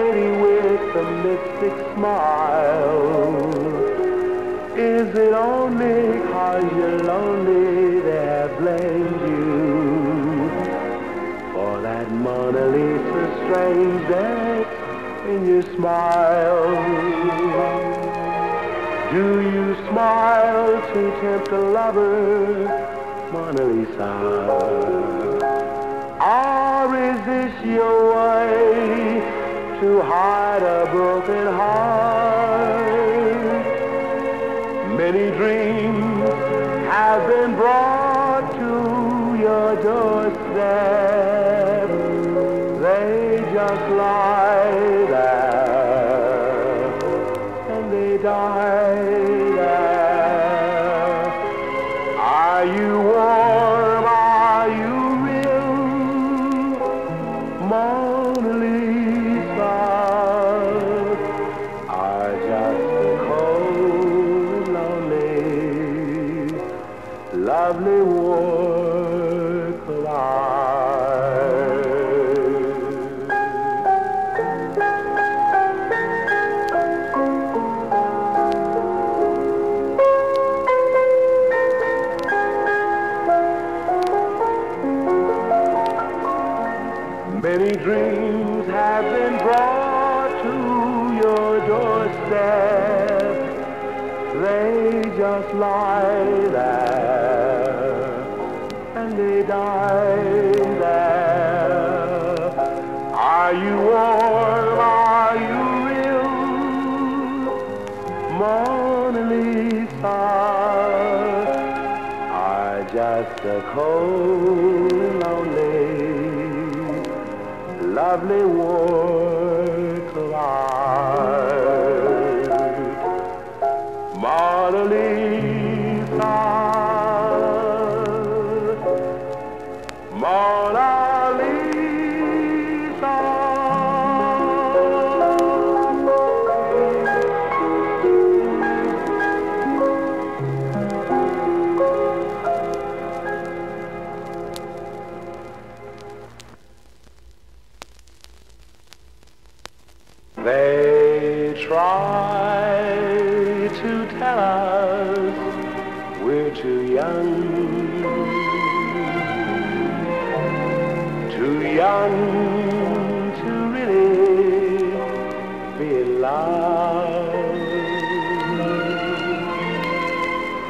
lady with the mystic smile. Is it only 'cause you're lonely they have blamed you for that Mona Lisa strange that's in your smile? Do you smile to tempt a lover, Mona Lisa? Or is this your way to hide a broken heart? Many dreams have been brought to your doorstep. They just lie there and they die there. Are you warm? Are you real, Mona Lisa? Are just a cold, lonely, lovely work of art. Many dreams have been brought to your doorstep. They just lie there and they die there. Are you warm? Are you real, Mona Lisa? Are just a cold and lonely, lovely work of art. Mona Lisa, Mona Lisa. They try to tell us we're too young to really be in love.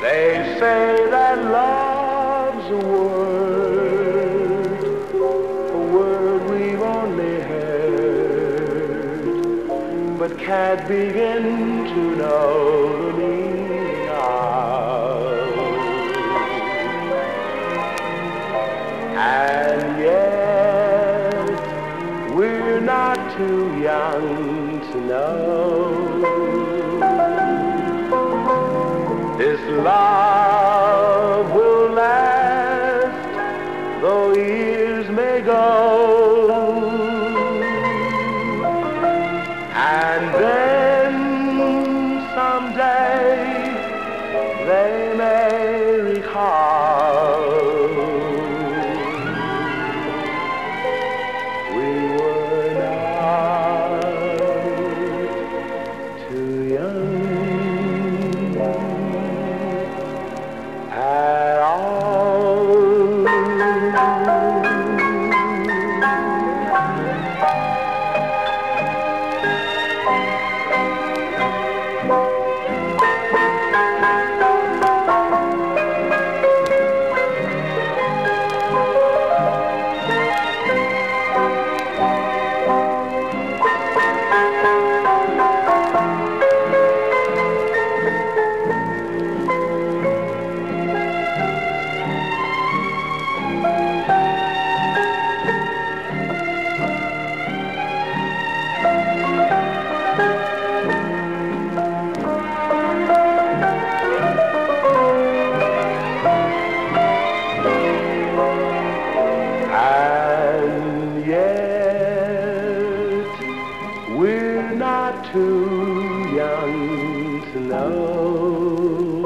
They say that love's a word we've only heard, but can't begin to know the meaning of. And yet, we're not too young to know. This love will last, though years may go. And then someday they may recall we were not too young at all. too young to know.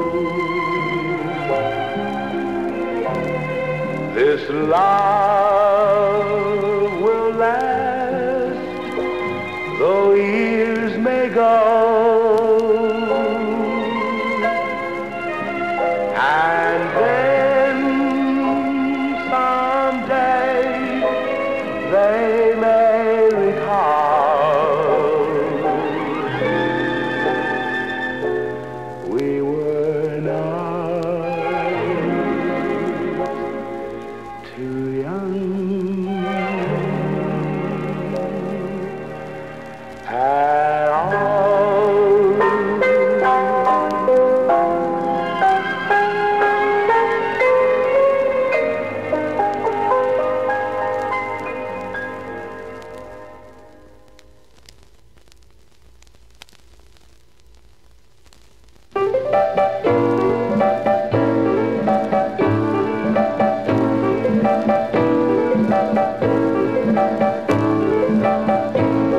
This love will last, though years may go, and then someday they may recall we were not too young at all.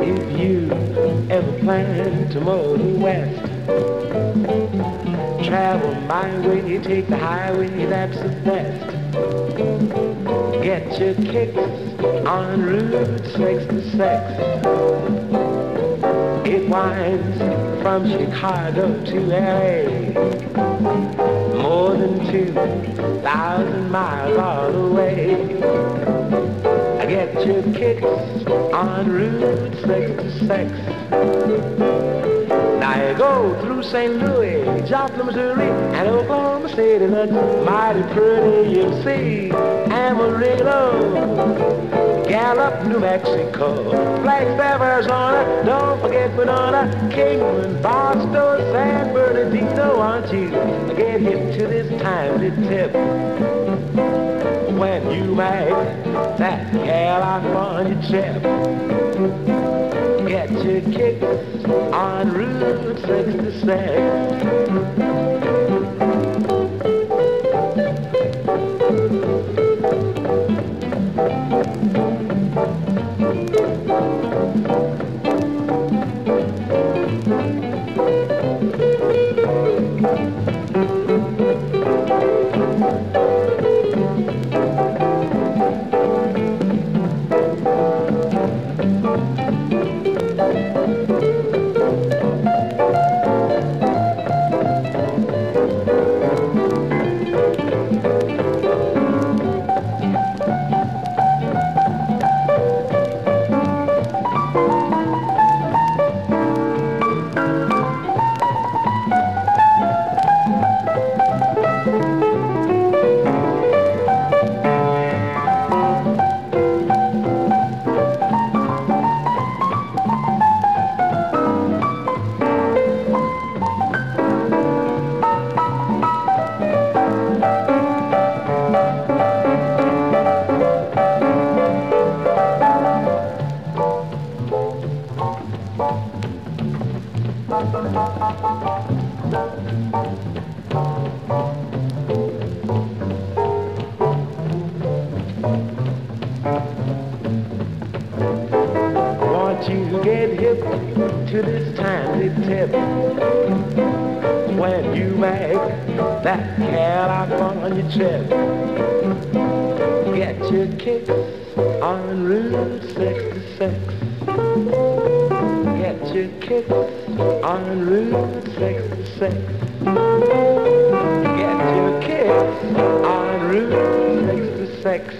If you ever plan to motor west, travel my way, take the highway, that's the best. Get your kicks on Route 66. It winds from Chicago to LA, more than 2,000 miles all the way. Get your kicks on Route 66. Now you go through St. Louis, Joplin, Missouri, and Oklahoma City. That's mighty pretty, you'll see. Amarillo, Gallup, New Mexico, Flagstaff, Arizona, don't forget Winona, Kingman, Barstow, San Bernardino. Want you to get hip to this timely tip when you make that California trip. Get your kicks on Route 66. You get hip to this timely tip when you make that California trip. Get your kicks on Route 66. Get your kicks on Route 66. Get your kicks on Route 66.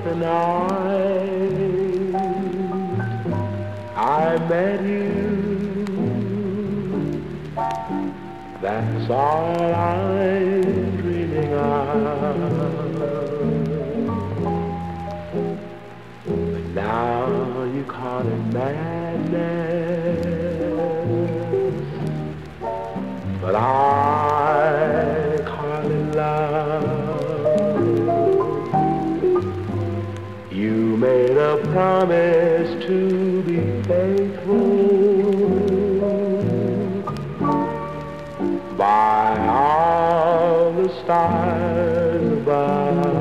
The night I met you, that's all I'm dreaming of. But now you call it madness, but I call it love. You made a promise to be faithful, by all the stars above.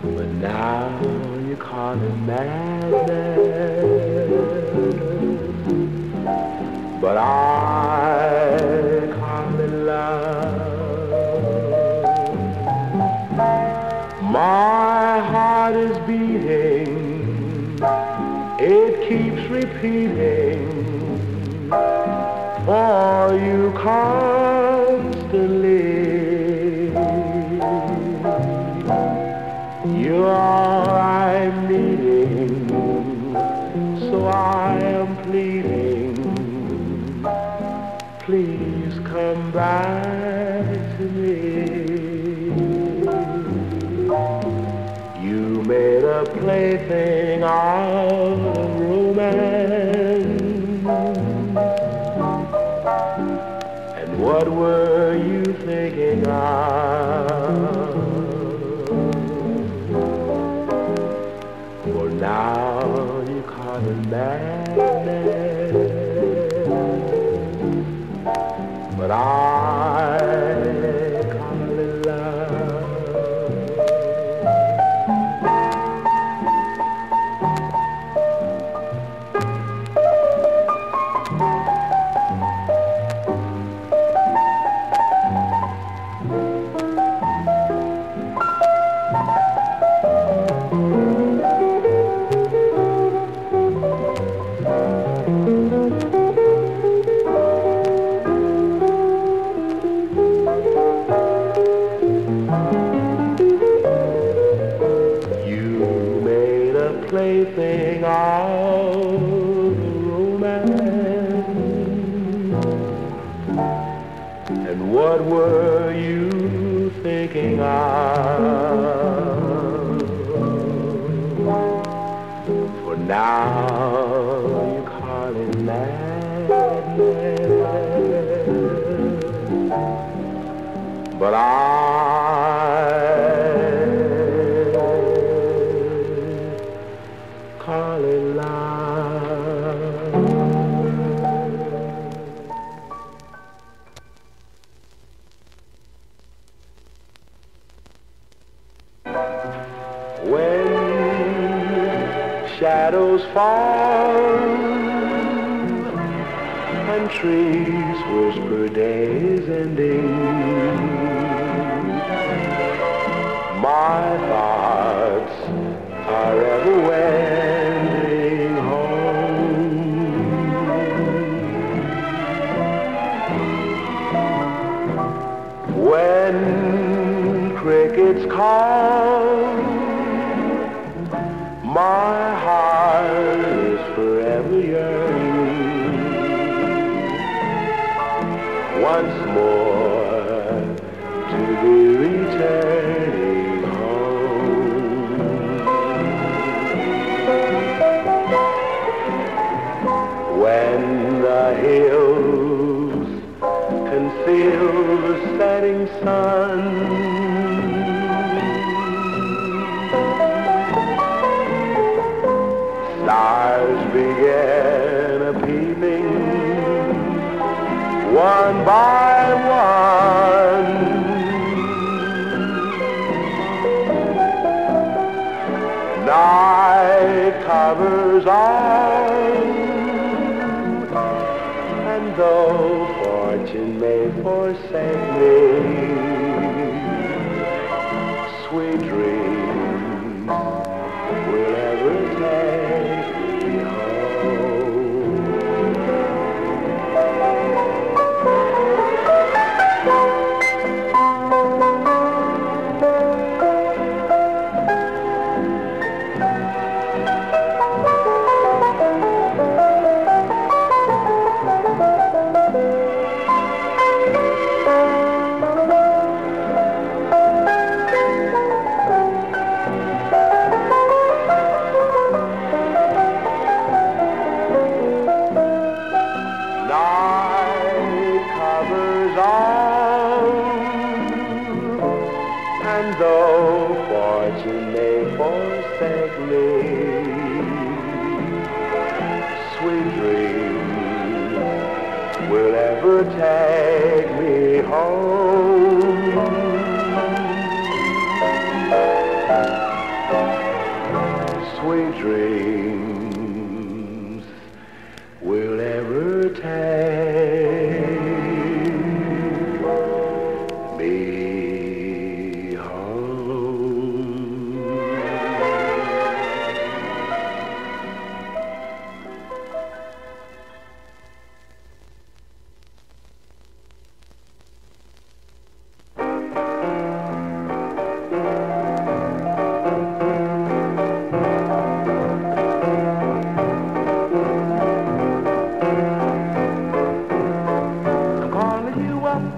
But now you call it madness, but I call it love. My heart is beating, it keeps repeating for you constantly. You're all I'm needing, so I am pleading. Please come back to me. You made a plaything out of romance. And what were you thinking of? For now you call it madness, but I call it love. Plaything of romance. And what were you thinking of? For now you call it madness, but I call it love. When shadows fall and trees whisper days ending, my thoughts are ever wending home. When crickets call, my heart is forever yearning once more to be returning home. When the hills conceal the setting sun, stars begin a-peeping one by one. Night covers all, and though fortune may forsake me, sweet dreams will ever take me home. And though fortune may forsake me, sweet dreams will ever take me home. Sweet dreams will ever take me home.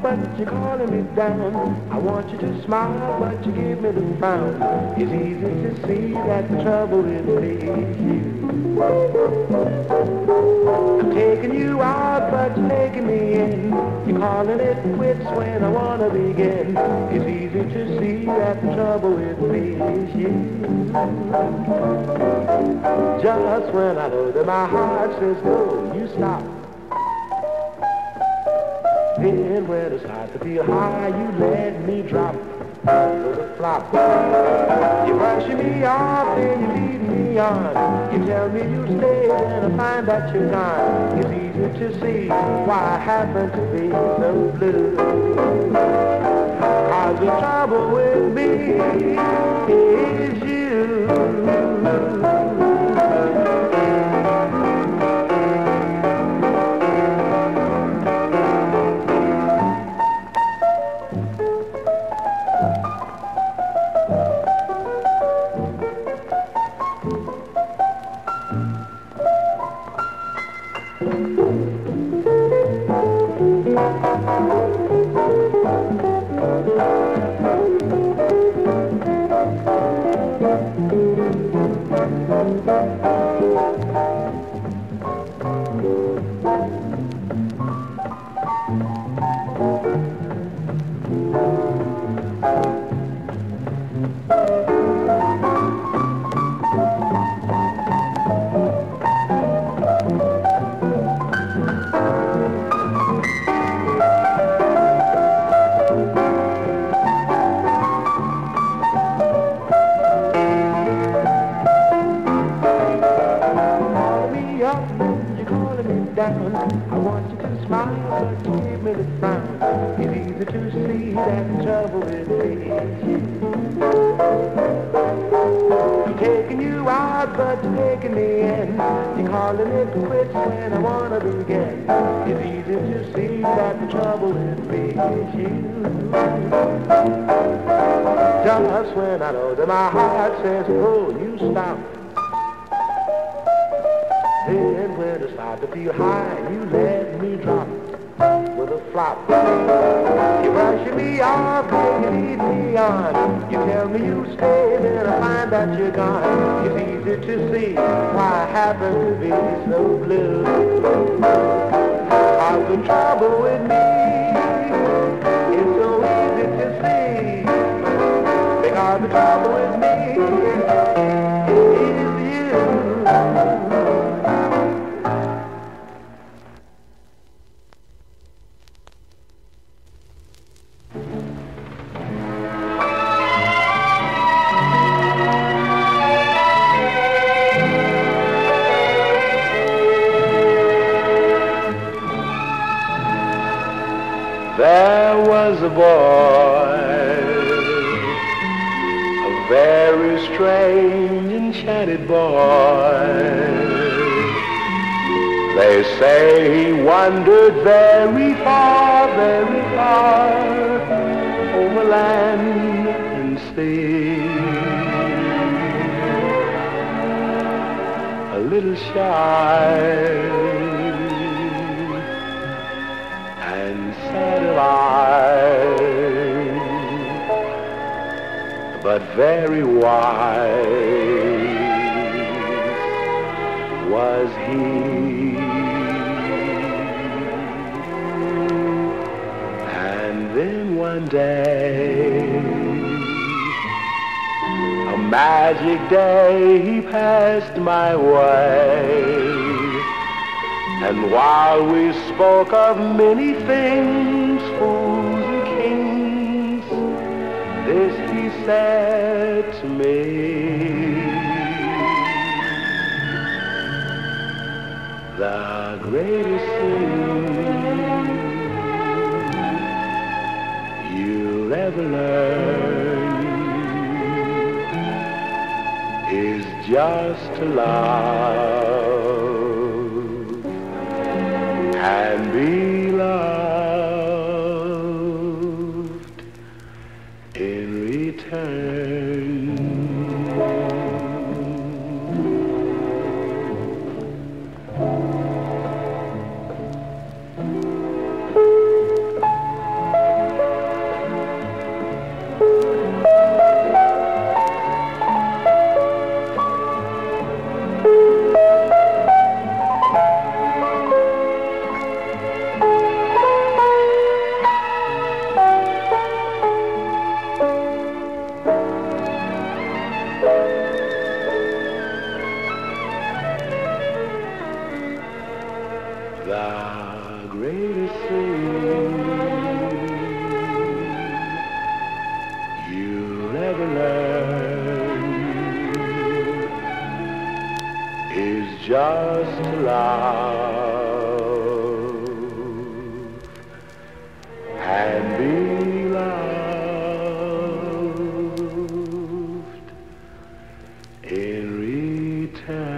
But you're calling me down. I want you to smile, but you give me the frown. It's easy to see that the trouble is me. I'm taking you out, but you're taking me in. You're calling it quits when I want to begin. It's easy to see that the trouble with me is you. Just when I know that my heart says go, you stop. Then when it's hard to feel high, you let me drop with a flop. You're brushing me off, then you're leading me on. You tell me you stay, and I find that you're gone. It's easy to see why I happen to be so blue. 'Cause the trouble with me is you. I want you to smile, but you give me the frown. It's easy to see that the trouble is me. I'm taking you out, but you're taking me in. You're calling it quits when I want to begin. It's easy to see that the trouble is me is you. Just when I know that my heart says go, you stop. Then when I start to feel high, you let me drop with a flop. You're brushing me off, then you lead me on. You tell me you stay, then I find that you're gone. It's easy to see why I happen to be so blue. 'Cause the trouble with me is so easy to see. Because the trouble with me is you. There was a boy, a very strange, enchanted boy. They say he wandered very far over land and sea. A little shy and sad of eye, but very wise was he. And then one day, a magic day, he passed my way. And while we spoke of many things, fools and kings, this he said to me: the greatest thing you'll ever learn is just to love and be loved in return. The greatest thing you'll ever learn is just to love and be loved in return.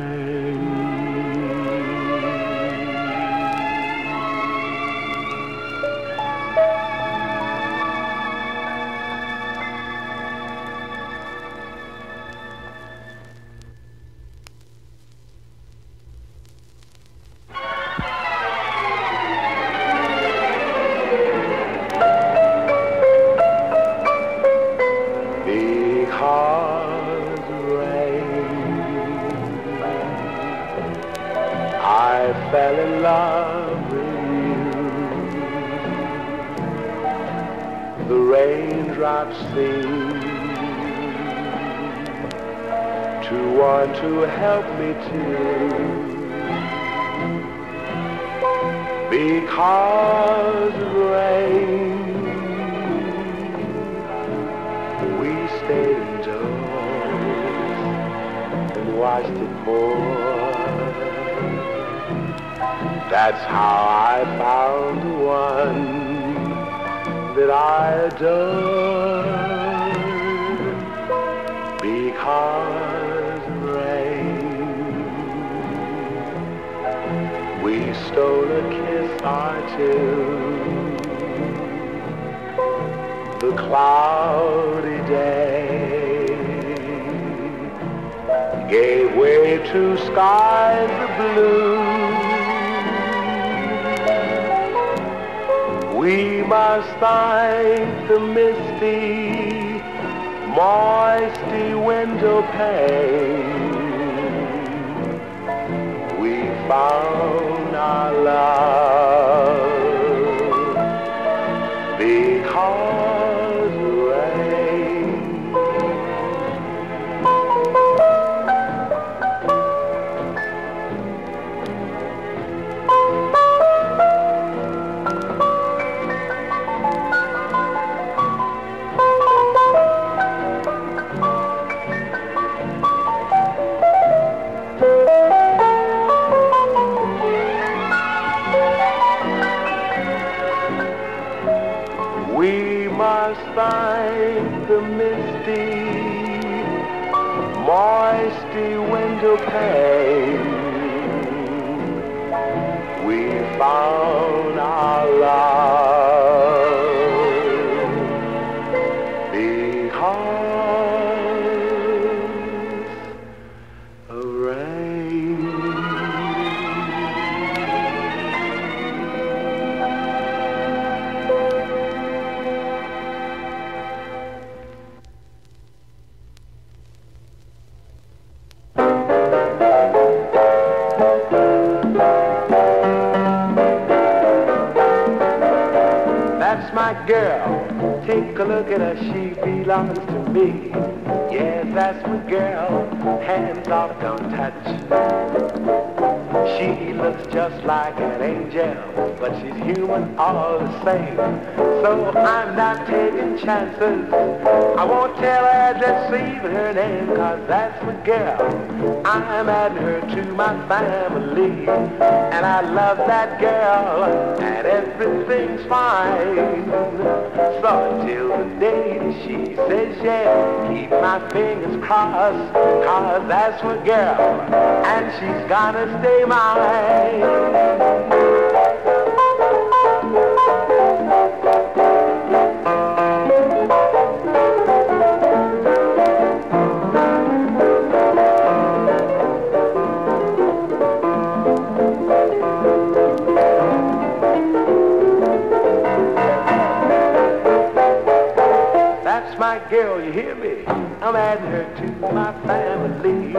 Because rain, I fell in love with you. The raindrops seem to want to help me too. Because of rain, we stayed indoors and watched it pour. That's how I found the one that I adore. Because of rain, we stole a kiss or two. The cloudy day gave way to skies of blue. We must thank the misty, moisty window pane. We found our love because of rain. We must thank the misty, moisty window pane. We found our love because of rain. That's my girl, take a look at her, she belongs to me. Yes, that's my girl, hands off, don't touch. She looks just like an angel, but she's human all the same. So I'm not taking chances. I won't tell her address, even her name, 'cause that's my girl. I'm adding her to my family, and I love that girl, and everything's fine. So until the day that she says yeah, keep my fingers crossed, 'cause that's my girl, and she's gonna stay mine. My girl, you hear me? I'm adding her to my family,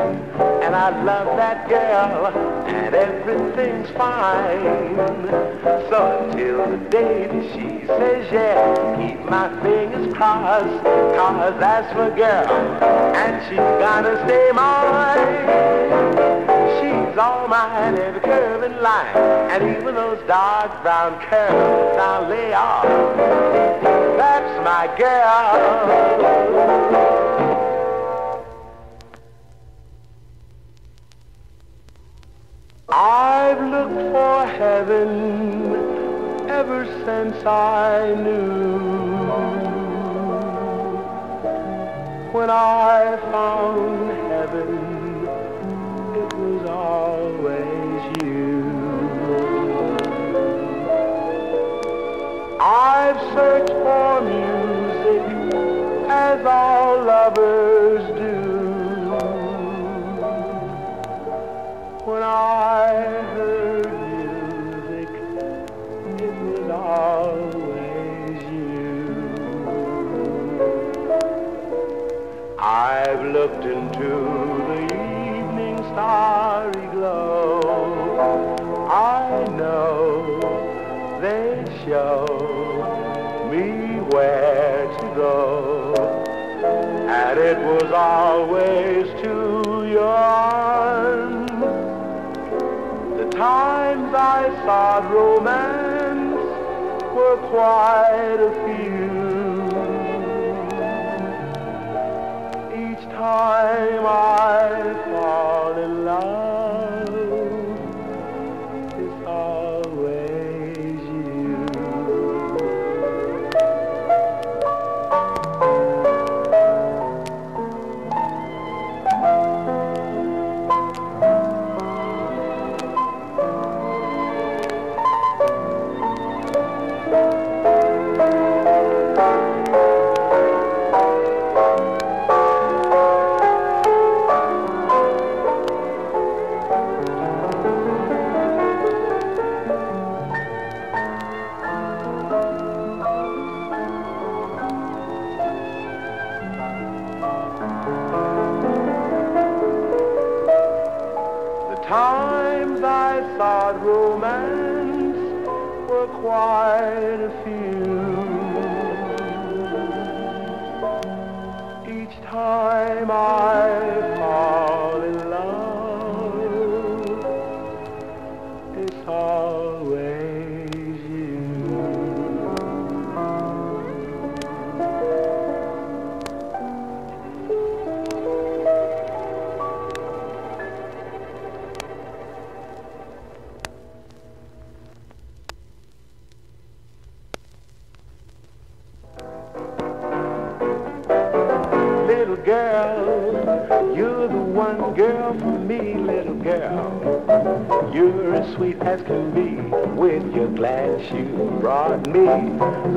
and I love that girl, and everything's fine. So until the day that she says yeah, keep my fingers crossed, 'cause that's my girl, and she's gonna stay mine. She's all mine, every curve and line, and even those dark brown curls I'll lay off. That's my girl. I've looked for heaven ever since I knew. When I found heaven, it was always you. I've searched for music as all lovers do. When I heard music, it was always you. I've looked into the evening starry glow. I know they show me where to go, and it was always to your arms. The times I sought romance were quite a few. Each time I fall in love, it's always you. Times I sought romance were quite a few. Each time I fall in love, it's always you. Little girl, you're the one girl for me, little girl. You're as sweet as can be with your glance you brought me.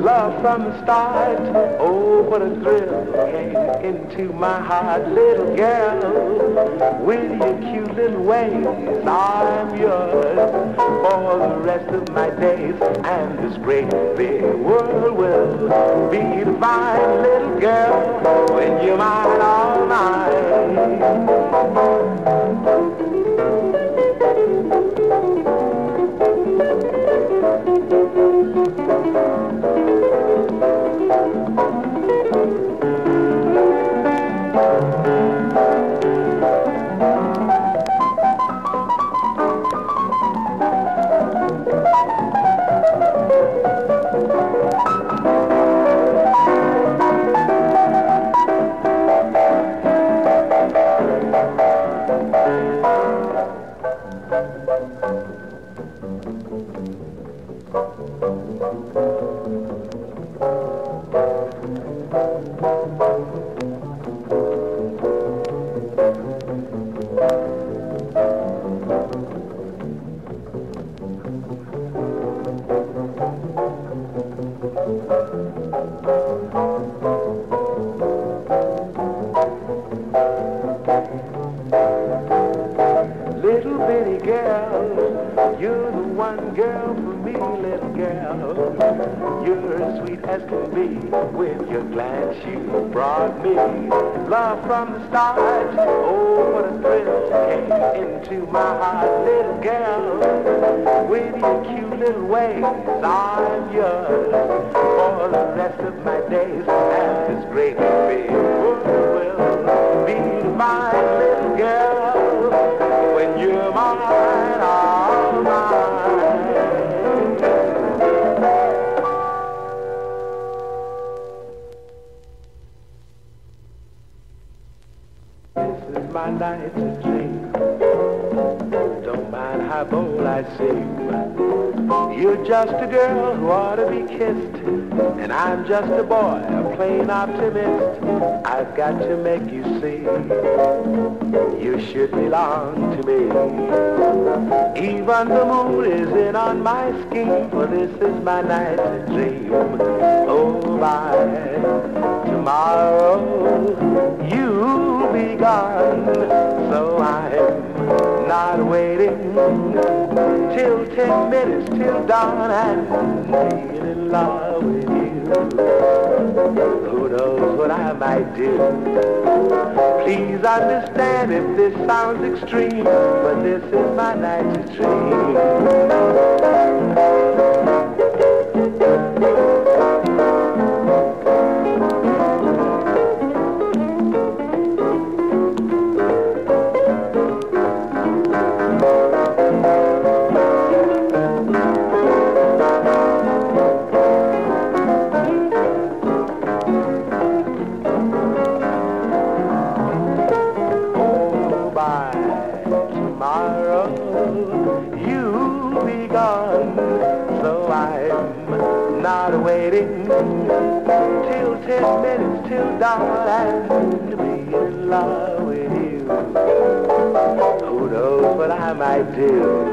Love from the start, oh what a thrill came into my heart, little girl. With your cute little ways, I'm yours for the rest of my days, and this great big world will be divine, little girl, when you're mine, all mine. Little bitty girl, you're the one girl for me, little girl. You're as sweet as can be. With your glance you brought me love from the start. Oh, what a thrill came into my heart, little girl. With your cute little ways, I'm yours for the rest of my days. And this great big world will be mine, little girl. When you're mine, all mine. This is my night to dream. Don't mind how bold I seem. You're just a girl who ought to be kissed, and I'm just a boy, a plain optimist. I've got to make you see you should belong to me. Even the moon is in on my scheme, for this is my night to dream. Oh, by tomorrow you'll be gone, so I'm not waiting till 10 minutes till dawn and being in love with you. Who knows what I might do? Please understand if this sounds extreme, but this is my night to dream. Tomorrow you'll be gone, so I'm not waiting till 10 minutes till dawn and be in love with you. Who knows what I might do?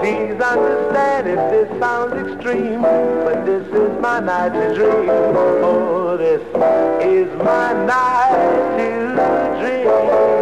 Please understand if this sounds extreme, but this is my night to dream. Oh, this is my night to dream.